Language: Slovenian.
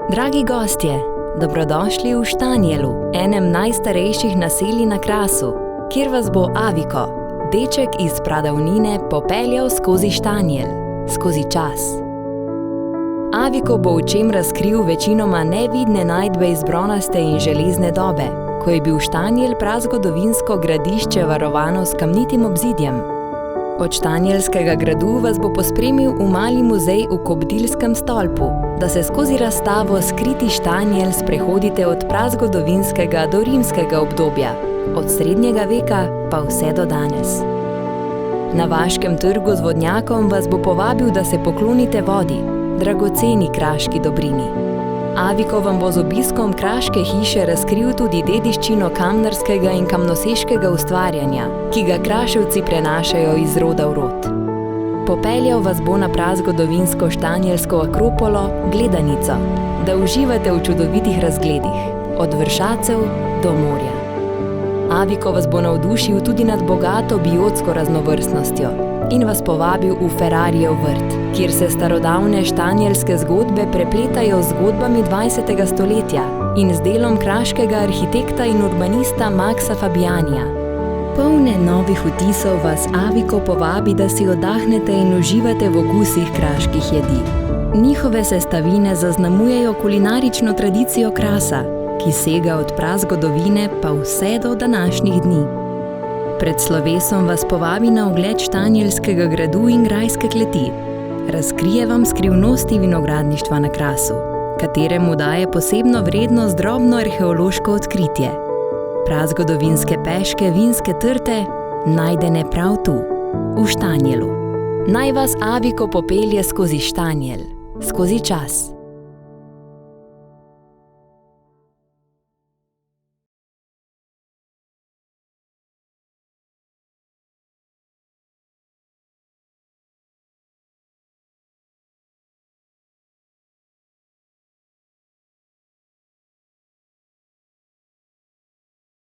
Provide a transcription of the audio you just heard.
Dragi gostje, dobrodošli v Štanjelu, enem najstarejših naselij na Krasu, kjer vas bo Aviko, deček iz pradavnine, popeljal skozi Štanjel, skozi čas. Aviko bo v čem razkril večinoma nevidne najdbe iz bronaste in železne dobe, ko je bil Štanjel prazgodovinsko gradišče varovano s kamnitim obzidjem. Od Štanjelskega gradu vas bo pospremil v mali muzej v Kobdilskem stolpu, da se skozi razstavo Skriti Štanjel sprehodite od prazgodovinskega do rimskega obdobja, od srednjega veka pa vse do danes. Na Vaškem trgu z vodnjakom vas bo povabil, da se poklonite vodi, dragoceni kraški dobrini. Aviko vam bo z obiskom kraške hiše razkril tudi dediščino kamnarskega in kamnoseškega ustvarjanja, ki ga Kraševci prenašajo iz roda v rod. Popeljal vas bo na prazgodovinsko štanjelsko akropolo Gledanico, da uživate v čudovitih razgledih, od vršacev do morja. Aviko vas bo navdušil tudi nad bogato biotsko raznovrstnostjo in vas povabil v Ferrarijev vrt, kjer se starodavne štanjelske zgodbe prepletajo z zgodbami 20. stoletja in z delom kraškega arhitekta in urbanista Maxa Fabianija. Polne novih vtisov vas Aviko povabi, da si oddahnete in uživate v okusih kraških jedi. Njihove sestavine zaznamujejo kulinarično tradicijo Krasa, ki sega od prazgodovine pa vse do današnjih dni. Pred slovesom vas povabi na ogled Štanjelskega gradu in grajske kleti. Razkrije vam skrivnosti vinogradništva na Krasu, kateremu daje posebno vrednost drobno arheološko odkritje. Prazgodovinske peške vinske trte, najdene prav tu, v Štanjelu. Naj vas Aviko popelje skozi Štanjel, skozi čas.